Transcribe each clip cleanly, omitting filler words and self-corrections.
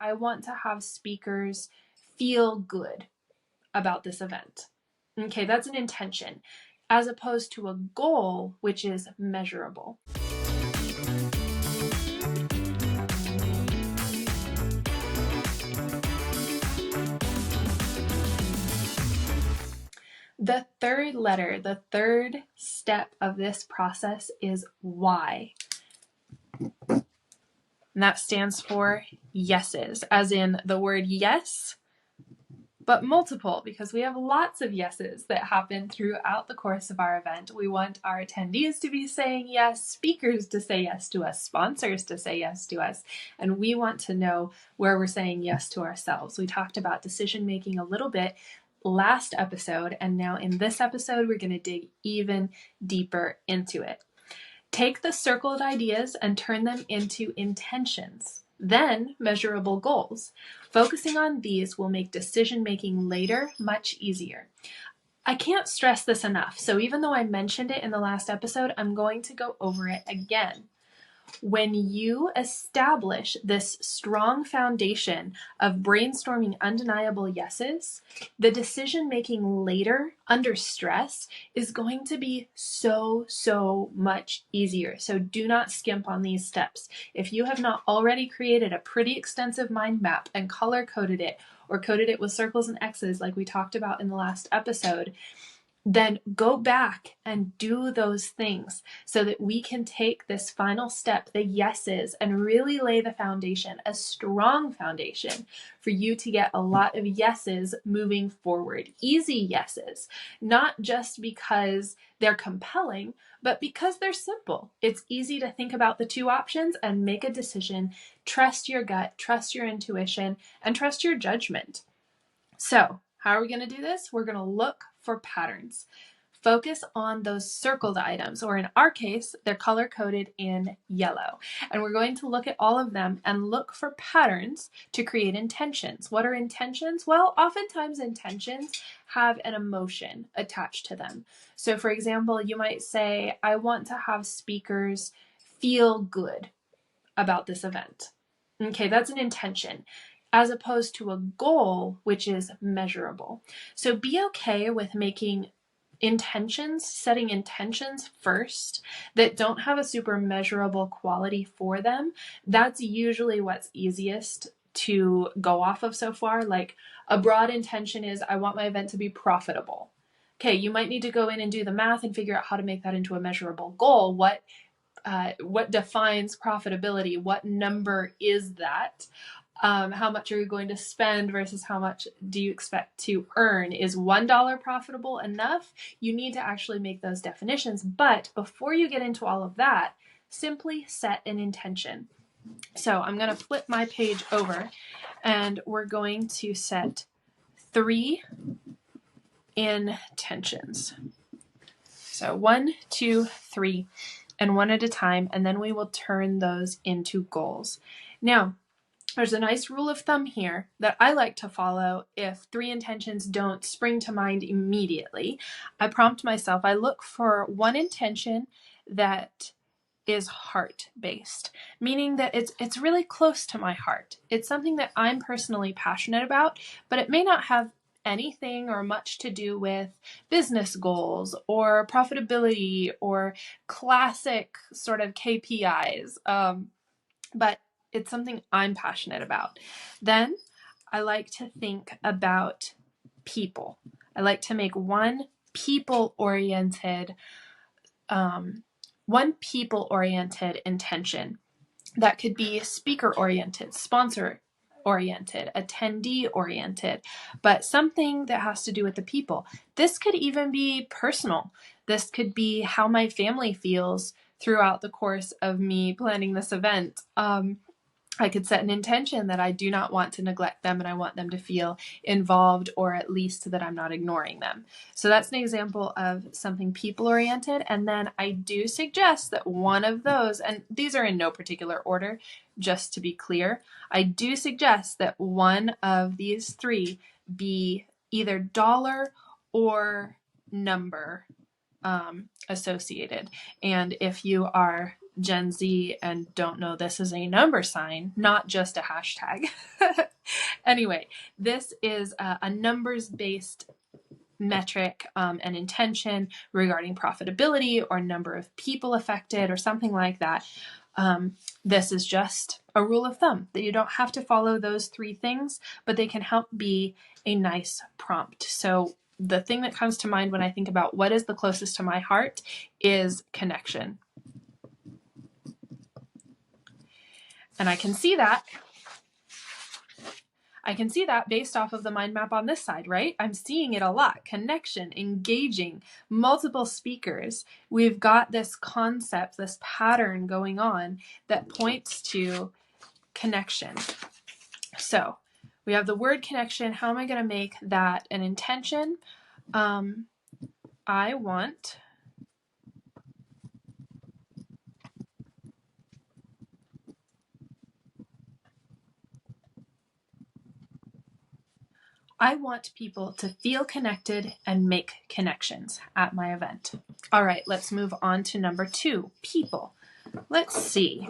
I want to have speakers feel good about this event. Okay, that's an intention, as opposed to a goal, which is measurable. The third letter, the third step of this process is Y. And that stands for yeses, as in the word yes, but multiple, because we have lots of yeses that happen throughout the course of our event. We want our attendees to be saying yes, speakers to say yes to us, sponsors to say yes to us, and we want to know where we're saying yes to ourselves. We talked about decision making a little bit last episode, and now in this episode, we're going to dig even deeper into it. Take the circled ideas and turn them into intentions, then measurable goals. Focusing on these will make decision making later much easier. I can't stress this enough, so even though I mentioned it in the last episode, I'm going to go over it again. When you establish this strong foundation of brainstorming undeniable yeses, the decision making later under stress is going to be so much easier. So do not skimp on these steps. If you have not already created a pretty extensive mind map and color coded it or coded it with circles and X's like we talked about in the last episode, then go back and do those things so that we can take this final step, the yeses, and really lay the foundation, a strong foundation for you to get a lot of yeses moving forward. Easy yeses, not just because they're compelling, but because they're simple. It's easy to think about the two options and make a decision. Trust your gut, trust your intuition, and trust your judgment. So, how are we going to do this? We're going to look for patterns. Focus on those circled items, or in our case, they're color-coded in yellow. And we're going to look at all of them and look for patterns to create intentions. What are intentions? Well, oftentimes intentions have an emotion attached to them. So for example, you might say, I want to have speakers feel good about this event. Okay, that's an intention, as opposed to a goal, which is measurable. So be okay with making intentions, setting intentions first that don't have a super measurable quality for them. That's usually what's easiest to go off of so far. Like a broad intention is, I want my event to be profitable. Okay, you might need to go in and do the math and figure out how to make that into a measurable goal. What defines profitability? What number is that? How much are you going to spend versus how much do you expect to earn? Is $1 profitable enough? You need to actually make those definitions. But before you get into all of that, simply set an intention. So I'm going to flip my page over and we're going to set 3 intentions. So 1, 2, 3, and one at a time, and then we will turn those into goals. Now, there's a nice rule of thumb here that I like to follow if 3 intentions don't spring to mind immediately. I prompt myself, I look for one intention that is heart-based, meaning that it's really close to my heart. It's something that I'm personally passionate about, but it may not have anything or much to do with business goals or profitability or classic sort of KPIs. But it's something I'm passionate about. Then I like to think about people. I like to make one people-oriented intention that could be speaker-oriented, sponsor-oriented, attendee-oriented, but something that has to do with the people. This could even be personal. This could be how my family feels throughout the course of me planning this event. I could set an intention that I do not want to neglect them and I want them to feel involved, or at least that I'm not ignoring them. So that's an example of something people-oriented. And then I do suggest that one of those, and these are in no particular order, just to be clear, I do suggest that one of these 3 be either dollar or number associated. And if you are Gen Z and don't know this is a number sign, not just a hashtag. Anyway, this is a numbers-based metric and intention regarding profitability or number of people affected or something like that. This is just a rule of thumb that you don't have to follow those three things, but they can help be a nice prompt. So the thing that comes to mind when I think about what is the closest to my heart is connection. And I can see that based off of the mind map on this side, right? I'm seeing it a lot. Connection, engaging, multiple speakers. We've got this concept, this pattern going on that points to connection. So we have the word connection. How am I going to make that an intention? I want people to feel connected and make connections at my event. All right, let's move on to number 2, people. Let's see.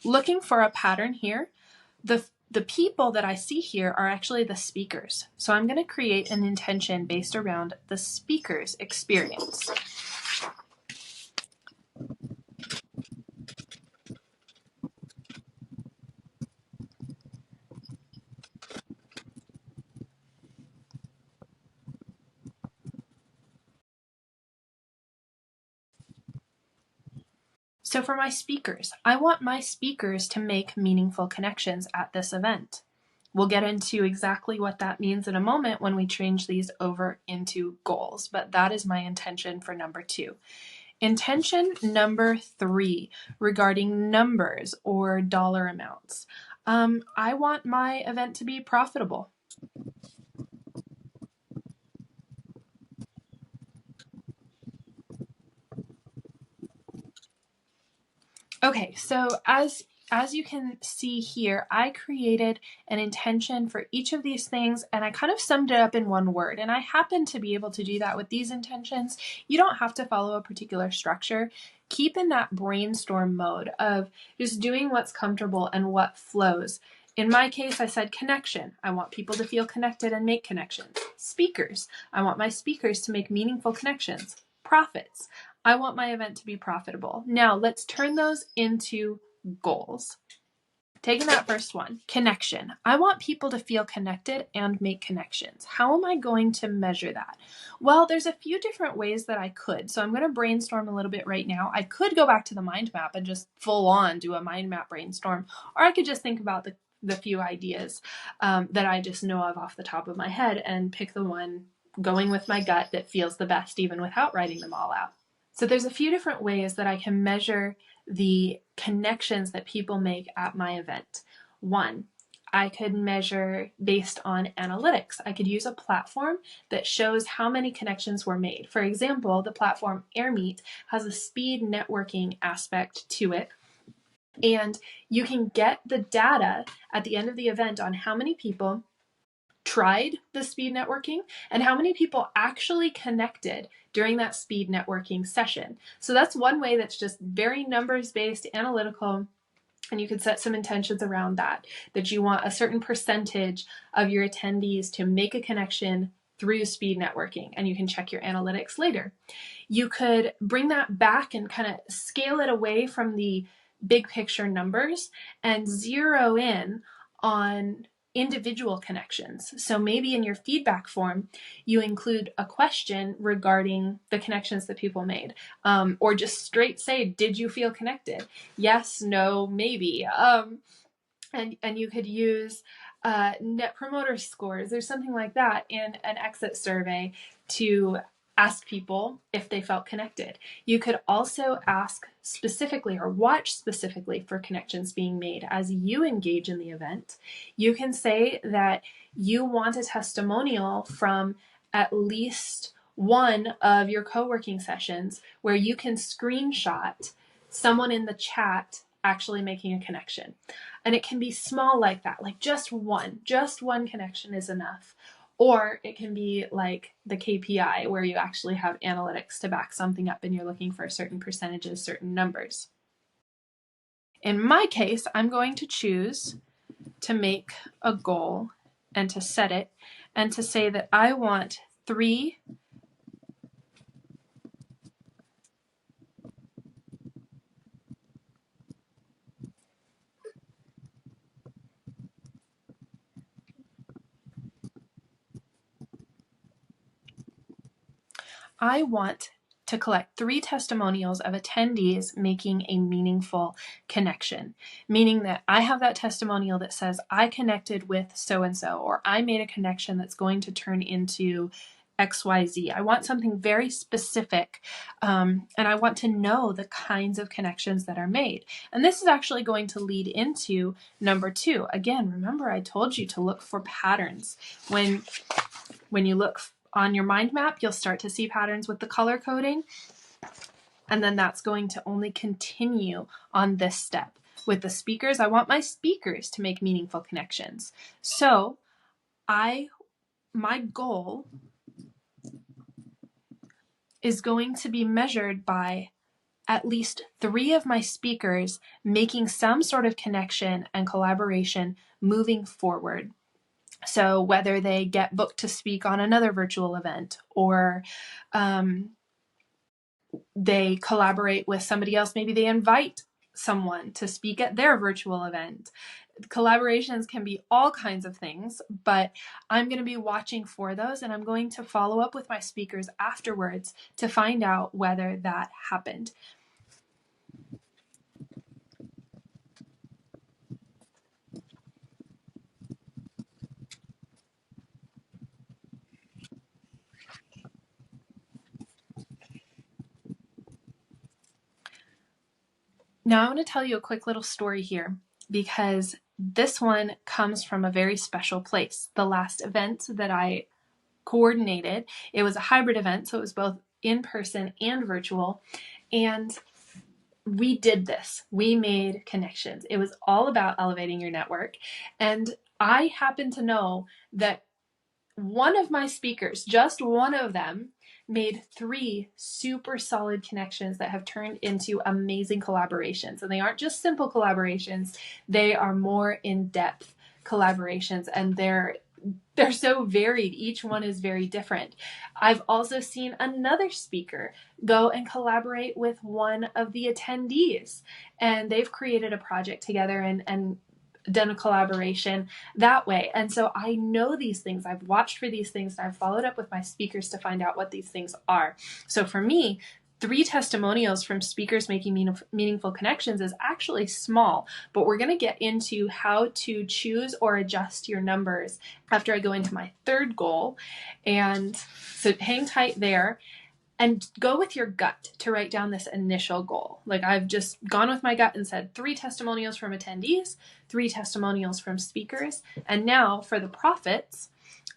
Looking for a pattern here, the people that I see here are actually the speakers. So I'm going to create an intention based around the speaker's experience. So for my speakers, I want my speakers to make meaningful connections at this event. We'll get into exactly what that means in a moment when we change these over into goals, but that is my intention for number 2. Intention number 3, regarding numbers or dollar amounts. I want my event to be profitable. Okay, so as you can see here, I created an intention for each of these things and I kind of summed it up in one word. And I happen to be able to do that with these intentions. You don't have to follow a particular structure. Keep in that brainstorm mode of just doing what's comfortable and what flows. In my case, I said connection. I want people to feel connected and make connections. Speakers. I want my speakers to make meaningful connections. Profits. I want my event to be profitable. Now let's turn those into goals. Taking that first one, connection. I want people to feel connected and make connections. How am I going to measure that? Well, there's a few different ways that I could. So I'm going to brainstorm a little bit right now. I could go back to the mind map and just full on do a mind map brainstorm, or I could just think about the few ideas that I just know of off the top of my head and pick the one going with my gut that feels the best even without writing them all out. So there's a few different ways that I can measure the connections that people make at my event. 1, I could measure based on analytics. I could use a platform that shows how many connections were made. For example, the platform AirMeet has a speed networking aspect to it. And you can get the data at the end of the event on how many people tried the speed networking and how many people actually connected during that speed networking session. So that's one way that's just very numbers-based, analytical, and you could set some intentions around that you want a certain percentage of your attendees to make a connection through speed networking, and you can check your analytics later. You could bring that back and kind of scale it away from the big picture numbers and zero in on individual connections. So maybe in your feedback form, you include a question regarding the connections that people made, or just straight say, did you feel connected? Yes, no, maybe. And you could use net promoter scores or something like that in an exit survey to ask people if they felt connected. You could also ask specifically or watch specifically for connections being made as you engage in the event. You can say that you want a testimonial from at least one of your co-working sessions where you can screenshot someone in the chat actually making a connection. And it can be small like that, like just one connection is enough. Or it can be like the KPI, where you actually have analytics to back something up and you're looking for certain percentages, certain numbers. In my case, I'm going to choose to make a goal and to set it and to say that I want 3 I want to collect 3 testimonials of attendees making a meaningful connection, meaning that I have that testimonial that says I connected with so-and-so, or I made a connection that's going to turn into XYZ. I want something very specific, and I want to know the kinds of connections that are made. And this is actually going to lead into number 2. Again, remember I told you to look for patterns. When you look on your mind map, you'll start to see patterns with the color coding. And then that's going to only continue on this step. With the speakers, I want my speakers to make meaningful connections. So my goal is going to be measured by at least 3 of my speakers making some sort of connection and collaboration moving forward. So whether they get booked to speak on another virtual event, or they collaborate with somebody else, maybe they invite someone to speak at their virtual event. Collaborations can be all kinds of things, but I'm going to be watching for those, and I'm going to follow up with my speakers afterwards to find out whether that happened. Now I want to tell you a quick little story here, because this one comes from a very special place. The last event that I coordinated, it was a hybrid event, so it was both in person and virtual, and we did this. We made connections. It was all about elevating your network, and I happen to know that one of my speakers, just one of them, made 3 super solid connections that have turned into amazing collaborations. And they aren't just simple collaborations, they are more in-depth collaborations, and they're so varied. Each one is very different. I've also seen another speaker go and collaborate with one of the attendees, and they've created a project together and done a collaboration that way. And so I know these things. I've watched for these things, and I've followed up with my speakers to find out what these things are. So for me, 3 testimonials from speakers making meaningful connections is actually small, but we're going to get into how to choose or adjust your numbers after I go into my 3rd goal. And so hang tight there. And go with your gut to write down this initial goal. Like, I've just gone with my gut and said 3 testimonials from attendees, 3 testimonials from speakers. And now for the profits,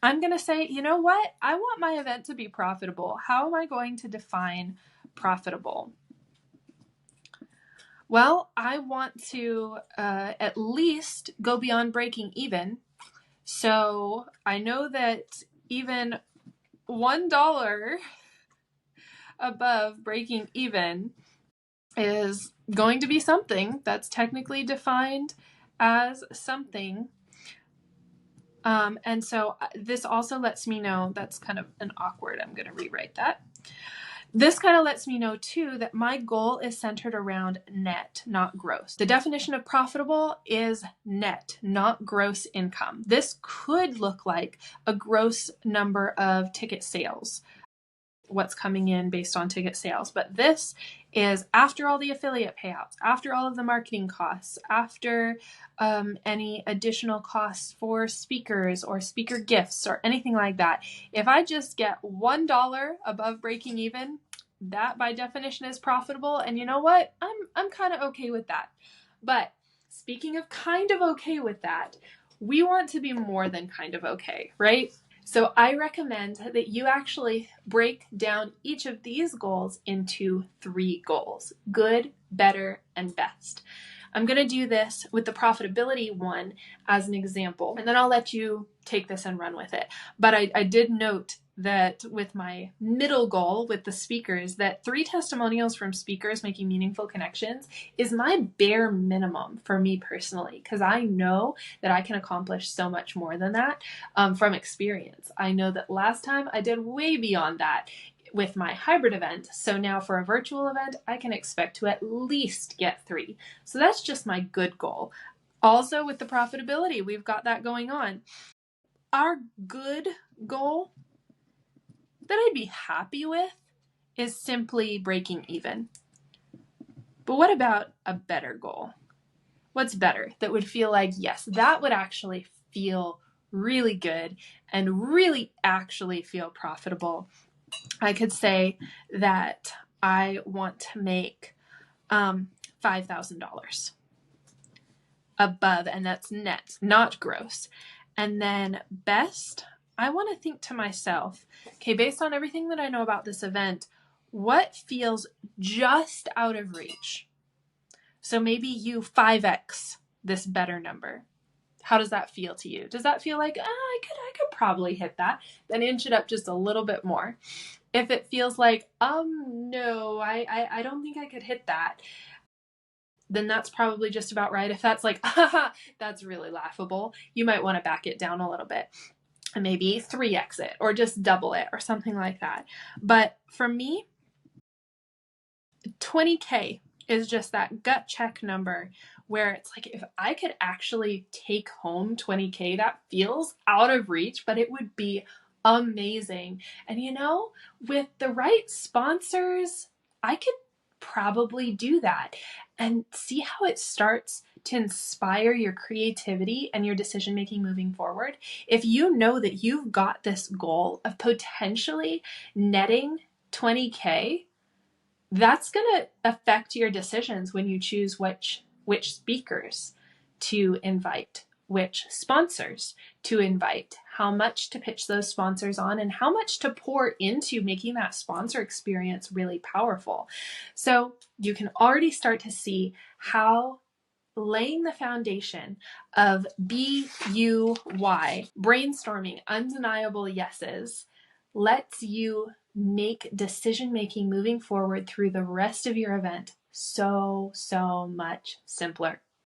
I'm going to say, you know what? I want my event to be profitable. How am I going to define profitable? Well, I want to at least go beyond breaking even. So I know that even $1 above breaking even is going to be something that's technically defined as something. And so this also lets me know, that's kind of an awkward, I'm going to rewrite that. This kind of lets me know too that my goal is centered around net, not gross. The definition of profitable is net, not gross income. This could look like a gross number of ticket sales, what's coming in based on ticket sales. But this is after all the affiliate payouts, after all of the marketing costs, after any additional costs for speakers or speaker gifts or anything like that. If I just get $1 above breaking even, that by definition is profitable. And you know what? I'm kind of okay with that. But speaking of kind of okay with that, we want to be more than kind of okay, right? So I recommend that you actually break down each of these goals into 3 goals: good, better, and best. I'm going to do this with the profitability one as an example, and then I'll let you take this and run with it. But I did note that with my middle goal with the speakers, that 3 testimonials from speakers making meaningful connections is my bare minimum for me personally, because I know that I can accomplish so much more than that from experience. I know that last time I did way beyond that with my hybrid event. So now for a virtual event, I can expect to at least get 3. So that's just my good goal. Also with the profitability, we've got that going on. Our good goal that I'd be happy with is simply breaking even. But what about a better goal? What's better that would feel like, yes, that would actually feel really good and really actually feel profitable? I could say that I want to make $5,000 above, and that's net, not gross. And then best, I want to think to myself, okay, based on everything that I know about this event, what feels just out of reach? So maybe you 5x this better number. How does that feel to you? Does that feel like, I could probably hit that? Then inch it up just a little bit more. If it feels like, no, I don't think I could hit that, then that's probably just about right. If that's like, that's really laughable, you might want to back it down a little bit and maybe 3x it or just double it or something like that. But for me, 20K is just that gut check number where it's like, if I could actually take home 20K, that feels out of reach, but it would be amazing. And with the right sponsors, I could probably do that. And see how it starts to inspire your creativity and your decision making moving forward. If you know that you've got this goal of potentially netting 20K, that's going to affect your decisions when you choose which speakers to invite, which sponsors to invite, how much to pitch those sponsors on, and how much to pour into making that sponsor experience really powerful. So you can already start to see how laying the foundation of BUY, brainstorming undeniable yeses, lets you make decision making moving forward through the rest of your event so much simpler.